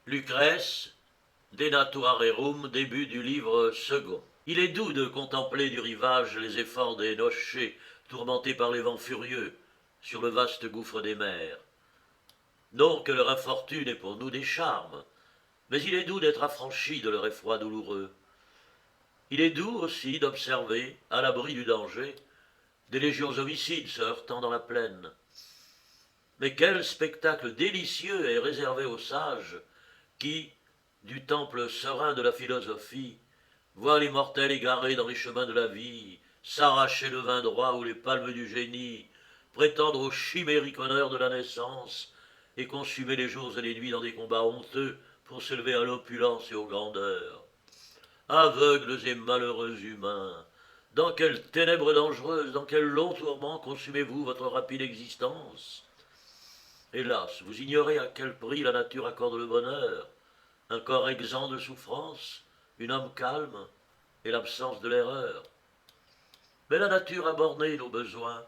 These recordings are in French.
Lucrèce, De Natura Rerum, début du livre second. Il est doux de contempler du rivage les efforts des nochers tourmentés par les vents furieux sur le vaste gouffre des mers. Non que leur infortune ait pour nous des charmes, mais il est doux d'être affranchi de leur effroi douloureux. Il est doux aussi d'observer, à l'abri du danger, des légions homicides se heurtant dans la plaine. Mais quel spectacle délicieux est réservé aux sages qui, du temple serein de la philosophie, voient les mortels égarés dans les chemins de la vie, s'arracher le vin droit ou les palmes du génie, prétendre au chimérique honneur de la naissance, et consumer les jours et les nuits dans des combats honteux pour s'élever à l'opulence et aux grandeurs. Aveugles et malheureux humains, dans quelles ténèbres dangereuses, dans quel long tourment consumez-vous votre rapide existence? Hélas, vous ignorez à quel prix la nature accorde le bonheur, un corps exempt de souffrance, une âme calme et l'absence de l'erreur. Mais la nature a borné nos besoins.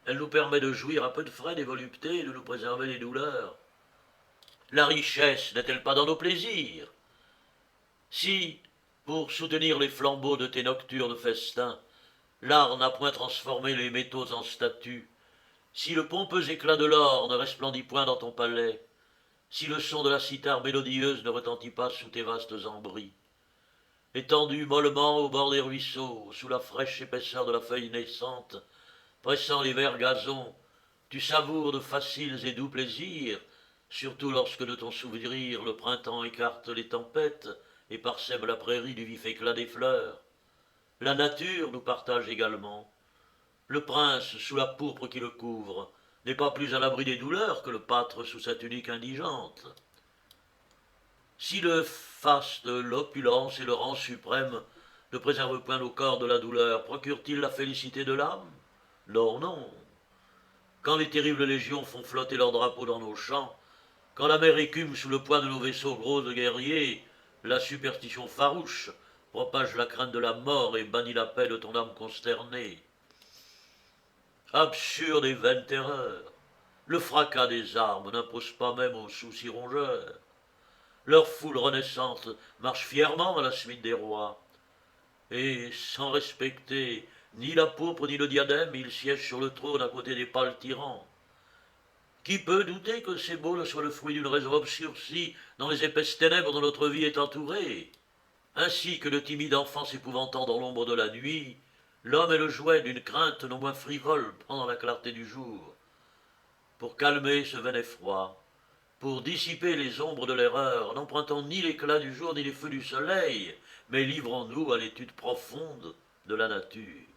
Elle nous permet de jouir à peu de frais des voluptés et de nous préserver des douleurs. La richesse n'est-elle pas dans nos plaisirs? Si, pour soutenir les flambeaux de tes nocturnes festins, l'art n'a point transformé les métaux en statues, si le pompeux éclat de l'or ne resplendit point dans ton palais, si le son de la cithare mélodieuse ne retentit pas sous tes vastes embris, étendu mollement au bord des ruisseaux, sous la fraîche épaisseur de la feuille naissante, pressant les verts gazons, tu savoures de faciles et doux plaisirs, surtout lorsque de ton souvenir le printemps écarte les tempêtes et parsème la prairie du vif éclat des fleurs. La nature nous partage également. Le prince, sous la pourpre qui le couvre, n'est pas plus à l'abri des douleurs que le pâtre sous sa tunique indigente. Si le faste, l'opulence et le rang suprême ne préservent point nos corps de la douleur, procurent-ils la félicité de l'âme? Non, non. Quand les terribles légions font flotter leurs drapeaux dans nos champs, quand la mer écume sous le poids de nos vaisseaux gros de guerriers, la superstition farouche propage la crainte de la mort et bannit la paix de ton âme consternée. Absurde et vaine terreur, le fracas des armes n'impose pas même aux soucis rongeurs. Leur foule renaissante marche fièrement à la suite des rois, et sans respecter ni la pourpre ni le diadème, ils siègent sur le trône à côté des pâles tyrans. Qui peut douter que ces mots ne soient le fruit d'une raison obscurcie dans les épaisses ténèbres dont notre vie est entourée? Ainsi que le timide enfant s'épouvantant dans l'ombre de la nuit, l'homme est le jouet d'une crainte non moins frivole pendant la clarté du jour. Pour calmer ce vain effroi, pour dissiper les ombres de l'erreur, n'empruntons ni l'éclat du jour ni les feux du soleil, mais livrons-nous à l'étude profonde de la nature.